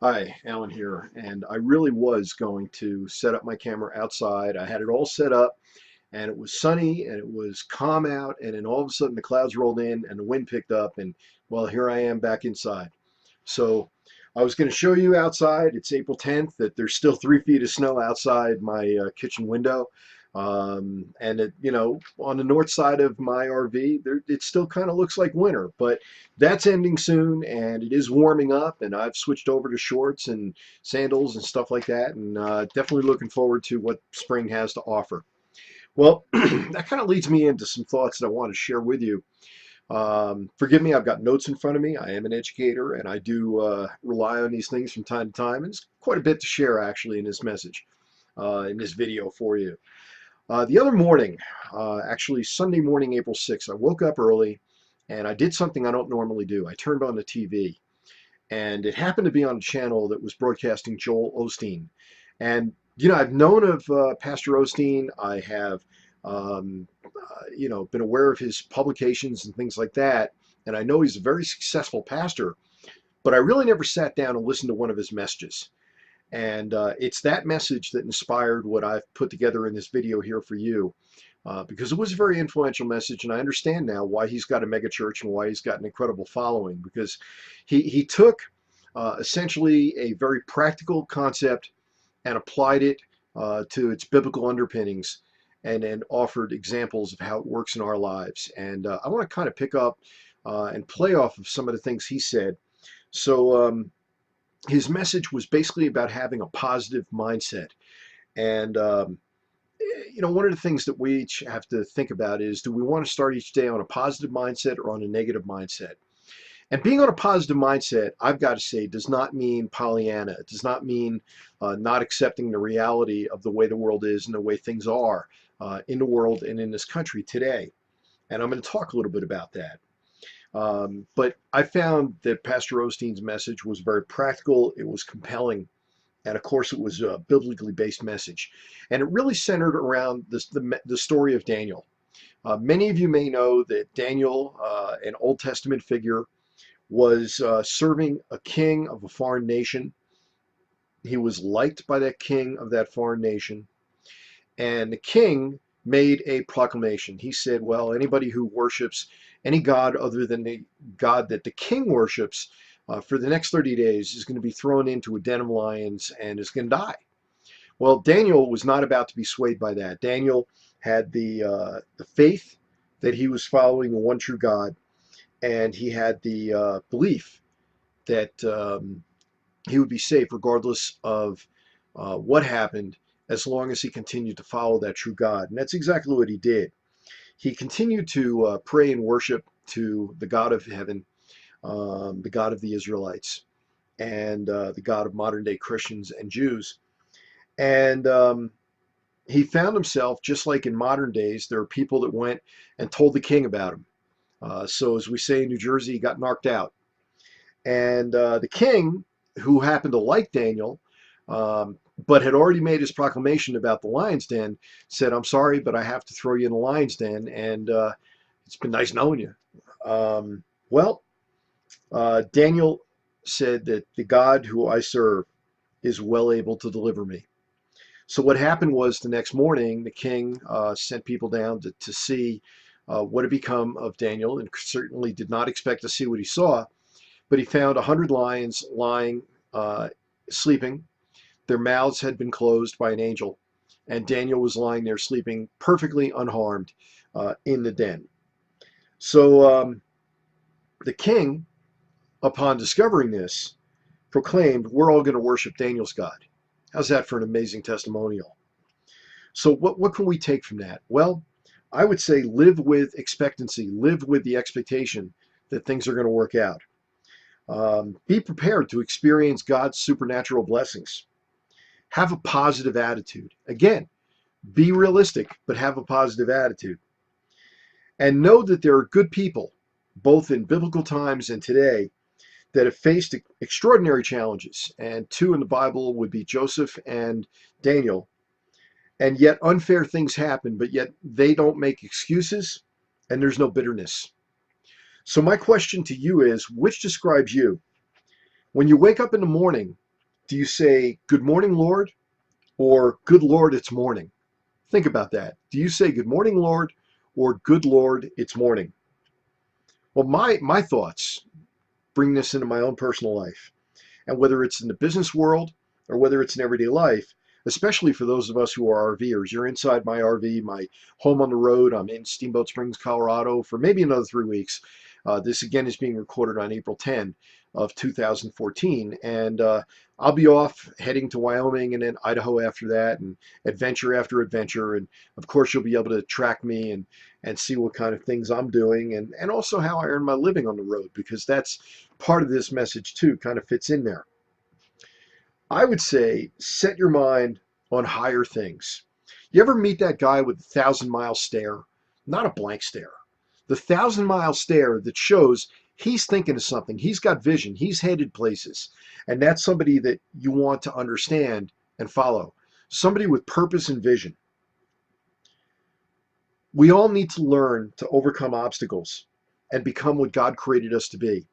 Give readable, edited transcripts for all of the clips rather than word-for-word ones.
Hi, Alan here, and I really was going to set up my camera outside. I had it all set up, and it was sunny, and it was calm out, and then all of a sudden the clouds rolled in, and the wind picked up, and well, here I am back inside. So I was going to show you outside. It's April 10th, that there's still 3 feet of snow outside my kitchen window. And on the north side of my RV, it still kind of looks like winter, but that's ending soon, and it is warming up, and I've switched over to shorts and sandals and stuff like that, and definitely looking forward to what spring has to offer. Well, that kind of leads me into some thoughts that I want to share with you. Forgive me, I've got notes in front of me. I am an educator, and I do rely on these things from time to time, and it's quite a bit to share actually in this message, in this video for you. The other morning, actually Sunday morning, April 6th, I woke up early and I did something I don't normally do. I turned on the TV, and it happened to be on a channel that was broadcasting Joel Osteen. And, I've known of Pastor Osteen. I have, been aware of his publications and things like that. And I know he's a very successful pastor, but I really never sat down and listened to one of his messages. And it's that message that inspired what I've put together in this video here for you, because it was a very influential message, and I understand now why he's got a mega church and why he's got an incredible following, because he took essentially a very practical concept and applied it to its biblical underpinnings, and then offered examples of how it works in our lives. And I want to kind of pick up and play off of some of the things he said. So his message was basically about having a positive mindset. And, one of the things that we each have to think about is, do we want to start each day on a positive mindset or on a negative mindset? And being on a positive mindset, I've got to say, does not mean Pollyanna. It does not mean not accepting the reality of the way the world is and the way things are in the world and in this country today. And I'm going to talk a little bit about that. But I found that Pastor Osteen's message was very practical, it was compelling, and of course it was a biblically based message. And it really centered around the story of Daniel. Many of you may know that Daniel, an Old Testament figure, was serving a king of a foreign nation. He was liked by that king of that foreign nation. And the king made a proclamation. He said, well, anybody who worships any god other than the God that the king worships for the next 30 days is going to be thrown into a den of lions and is going to die. Well, Daniel was not about to be swayed by that. Daniel had the faith that he was following the one true God, and he had the belief that he would be safe regardless of what happened, as long as he continued to follow that true God. And that's exactly what he did. He continued to pray and worship to the God of heaven, the God of the Israelites, and the God of modern day Christians and Jews. And he found himself, just like in modern days, there are people that went and told the king about him. So as we say in New Jersey, he got knocked out. And the king, who happened to like Daniel, but had already made his proclamation about the lion's den, said, I'm sorry, but I have to throw you in the lion's den, and it's been nice knowing you. Daniel said that the God who I serve is well able to deliver me. So what happened was, the next morning, the king sent people down to see what had become of Daniel, and certainly did not expect to see what he saw, but he found 100 lions lying, sleeping. Their mouths had been closed by an angel, and Daniel was lying there sleeping perfectly unharmed in the den. So the king, upon discovering this, proclaimed, we're all going to worship Daniel's God. How's that for an amazing testimonial? So what can we take from that? Well, I would say live with expectancy, live with the expectation that things are going to work out. Be prepared to experience God's supernatural blessings. Have a positive attitude. Again, be realistic, but have a positive attitude. And know that there are good people, both in biblical times and today, that have faced extraordinary challenges. And two in the Bible would be Joseph and Daniel. And yet unfair things happen, but yet they don't make excuses, and there's no bitterness. So my question to you is, which describes you? When you wake up in the morning, Do you say, "Good morning, Lord," or "Good Lord, it's morning"? Think about that. Do you say, "Good morning, Lord," or "Good Lord, it's morning"? Well, my thoughts bring this into my own personal life. And whether it's in the business world or whether it's in everyday life, especially for those of us who are RVers, you're inside my RV, my home on the road. I'm in Steamboat Springs, Colorado for maybe another 3 weeks. This again is being recorded on April 10 of 2014. And I'll be off heading to Wyoming and then Idaho after that, and adventure after adventure. And of course, you'll be able to track me and see what kind of things I'm doing, and also how I earn my living on the road, because that's part of this message too, kind of fits in there. I would say set your mind on higher things. You ever meet that guy with the 1,000-mile stare? Not a blank stare. The 1,000-mile stare that shows he's thinking of something, he's got vision, he's headed places. And that's somebody that you want to understand and follow. Somebody with purpose and vision. We all need to learn to overcome obstacles and become what God created us to be.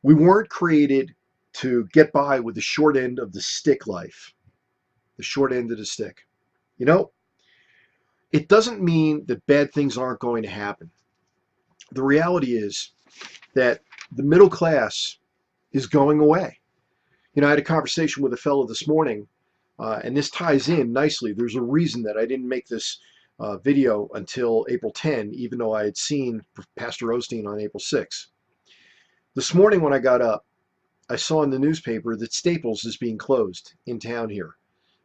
We weren't created to get by with the short end of the stick life, the short end of the stick. You know, it doesn't mean that bad things aren't going to happen. The reality is that the middle class is going away. You know, I had a conversation with a fellow this morning, and this ties in nicely. There's a reason that I didn't make this video until April 10, even though I had seen Pastor Osteen on April 6. This morning when I got up, I saw in the newspaper that Staples is being closed in town here.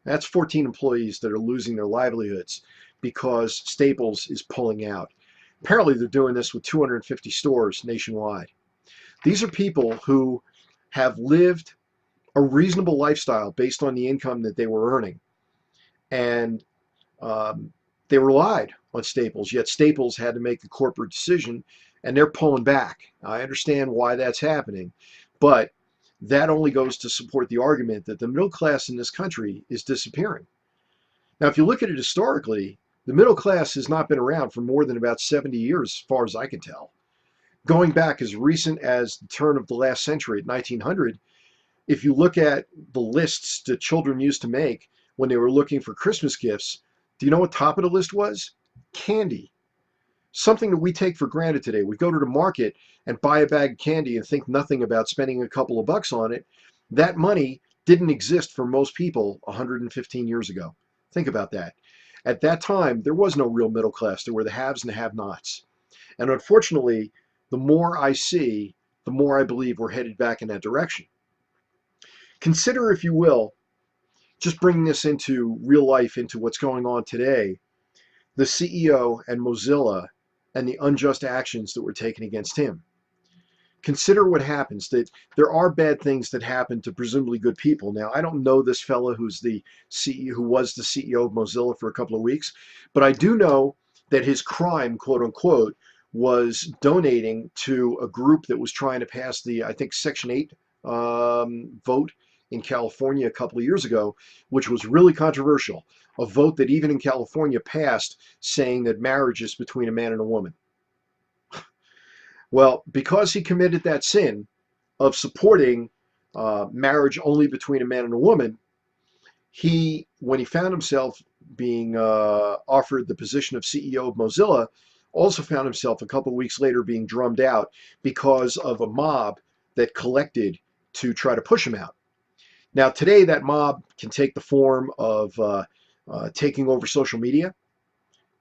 That's 14 employees that are losing their livelihoods because Staples is pulling out. Apparently they're doing this with 250 stores nationwide. These are people who have lived a reasonable lifestyle based on the income that they were earning. And they relied on Staples, yet Staples had to make a corporate decision and they're pulling back. I understand why that's happening, but that only goes to support the argument that the middle class in this country is disappearing. Now, if you look at it historically, the middle class has not been around for more than about 70 years, as far as I can tell. Going back as recent as the turn of the last century at 1900, if you look at the lists that children used to make when they were looking for Christmas gifts, do you know what top of the list was? Candy. Something that we take for granted today. We go to the market and buy a bag of candy and think nothing about spending a couple of bucks on it. That money didn't exist for most people 115 years ago. Think about that. At that time, there was no real middle class. There were the haves and the have-nots. And unfortunately, the more I see, the more I believe we're headed back in that direction. Consider, if you will, just bringing this into real life, into what's going on today, the CEO and Mozilla and the unjust actions that were taken against him. Consider what happens, that there are bad things that happen to presumably good people. Now, I don't know this fellow who's the CEO, who was the CEO of Mozilla for a couple of weeks, but I do know that his crime, quote unquote, was donating to a group that was trying to pass the, I think, Section 8 vote in California a couple of years ago, which was really controversial. A vote that even in California passed saying that marriage is between a man and a woman. Well, because he committed that sin of supporting marriage only between a man and a woman, when he found himself being offered the position of CEO of Mozilla, also found himself a couple of weeks later being drummed out because of a mob that collected to try to push him out. Now, today, that mob can take the form of taking over social media.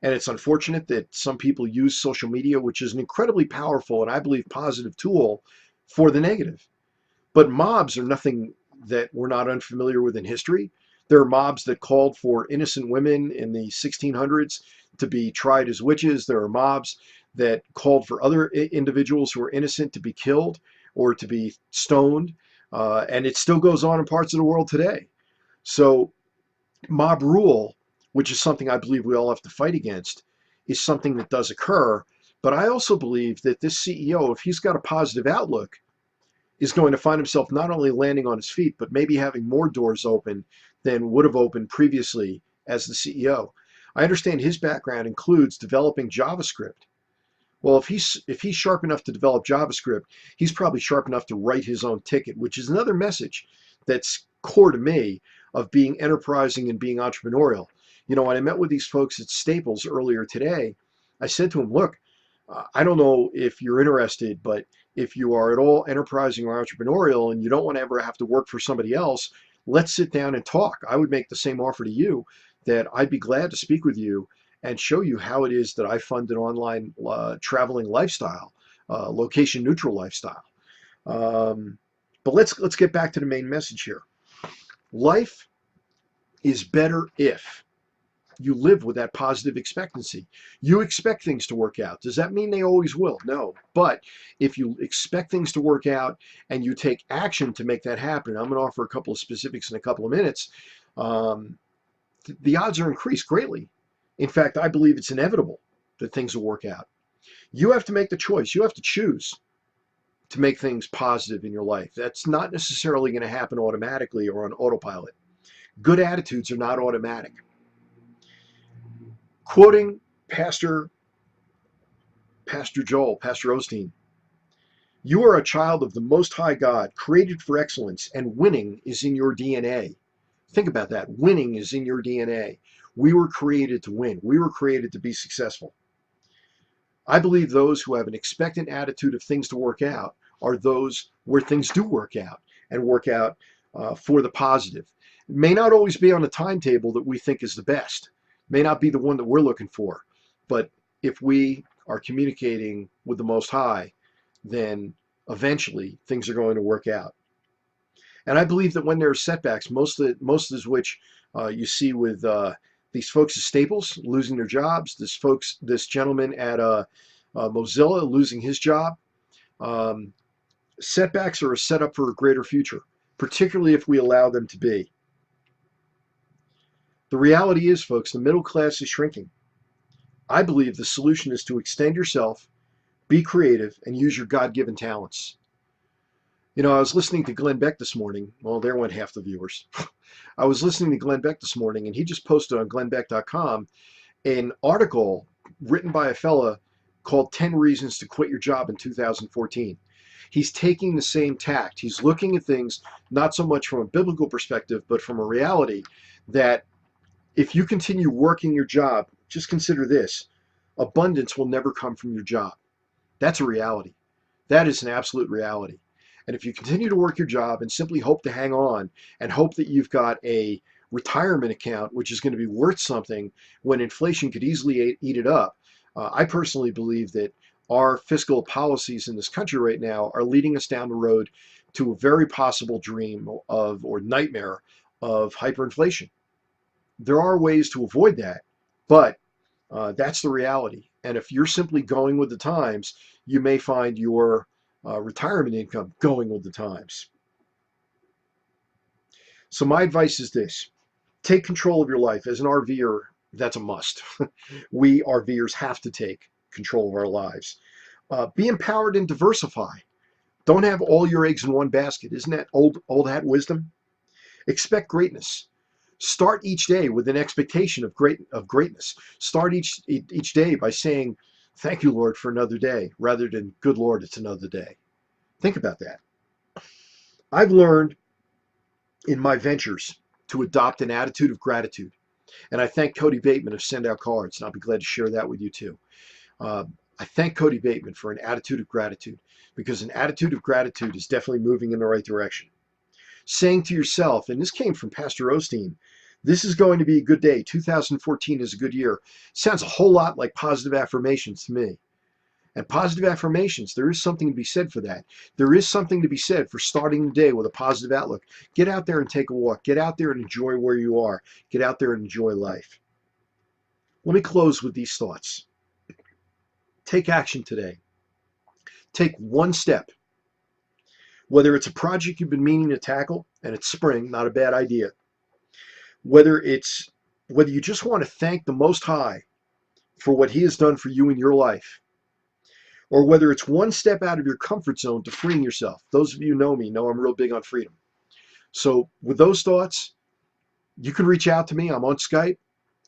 And it's unfortunate that some people use social media, which is an incredibly powerful and I believe positive tool, for the negative. But mobs are nothing that we're not unfamiliar with in history. There are mobs that called for innocent women in the 1600s to be tried as witches. There are mobs that called for other individuals who are innocent to be killed or to be stoned. And it still goes on in parts of the world today. So mob rule, which is something I believe we all have to fight against, is something that does occur. But I also believe that this CEO, if he's got a positive outlook, is going to find himself not only landing on his feet, but maybe having more doors open than would have opened previously as the CEO. I understand his background includes developing JavaScript. Well, if he's sharp enough to develop JavaScript, he's probably sharp enough to write his own ticket, which is another message that's core to me of being enterprising and being entrepreneurial. You know, when I met with these folks at Staples earlier today, I said to them, look, I don't know if you're interested, but if you are at all enterprising or entrepreneurial and you don't want to ever have to work for somebody else, let's sit down and talk. I would make the same offer to you, that I'd be glad to speak with you and show you how it is that I fund an online traveling lifestyle, location neutral lifestyle. But let's get back to the main message here. Life is better if you live with that positive expectancy. You expect things to work out. Does that mean they always will? No. But if you expect things to work out and you take action to make that happen, I'm going to offer a couple of specifics in a couple of minutes, the odds are increased greatly. In fact, I believe it's inevitable that things will work out. You have to make the choice. You have to choose to make things positive in your life. That's not necessarily going to happen automatically or on autopilot. Good attitudes are not automatic. Quoting Pastor Osteen, you are a child of the Most High God, created for excellence, and winning is in your DNA. Think about that. Winning is in your DNA. We were created to win. We were created to be successful. I believe those who have an expectant attitude of things to work out are those where things do work out and work out for the positive. It may not always be on a timetable that we think is the best. May not be the one that we're looking for, but if we are communicating with the Most High, then eventually things are going to work out. And I believe that when there are setbacks, most of which you see with these folks at Staples losing their jobs, this gentleman at Mozilla losing his job, setbacks are a setup for a greater future, particularly if we allow them to be. The reality is, folks, the middle class is shrinking. I believe the solution is to extend yourself, be creative, and use your God-given talents. You know, I was listening to Glenn Beck this morning. Well, there went half the viewers. I was listening to Glenn Beck this morning, and he just posted on glennbeck.com an article written by a fella called 10 Reasons to Quit Your Job in 2014. He's taking the same tact. He's looking at things not so much from a biblical perspective, but from a reality that if you continue working your job, just consider this: abundance will never come from your job. That's a reality. That is an absolute reality. And if you continue to work your job and simply hope to hang on and hope that you've got a retirement account which is going to be worth something when inflation could easily eat it up, I personally believe that our fiscal policies in this country right now are leading us down the road to a very possible dream of, or nightmare of, hyperinflation. There are ways to avoid that, but that's the reality. And if you're simply going with the times, you may find your retirement income going with the times. So my advice is this: take control of your life. As an RVer, that's a must. We RVers have to take control of our lives. Be empowered and diversify. Don't have all your eggs in one basket. Isn't that old hat wisdom? Expect greatness. Start each day with an expectation of greatness. Start each day by saying, "Thank you, Lord, for another day," rather than, "Good Lord, it's another day." Think about that. I've learned in my ventures to adopt an attitude of gratitude. And I thank Cody Bateman of Send Out Cards, and I'll be glad to share that with you too. I thank Cody Bateman for an attitude of gratitude, because an attitude of gratitude is definitely moving in the right direction. Saying to yourself, and this came from Pastor Osteen, "This is going to be a good day. 2014 is a good year." Sounds a whole lot like positive affirmations to me. And positive affirmations, there is something to be said for that. There is something to be said for starting the day with a positive outlook. Get out there and take a walk. Get out there and enjoy where you are. Get out there and enjoy life. Let me close with these thoughts. Take action today. Take one step. Whether it's a project you've been meaning to tackle, and it's spring, not a bad idea. Whether you just want to thank the Most High for what He has done for you in your life, or whether it's one step out of your comfort zone to freeing yourself. Those of you who know me know I'm real big on freedom. So with those thoughts, you can reach out to me. I'm on Skype.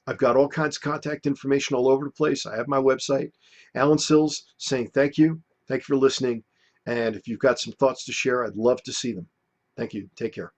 I've got all kinds of contact information all over the place. I have my website. Alan Sills saying thank you. Thank you for listening. And if you've got some thoughts to share, I'd love to see them. Thank you. Take care.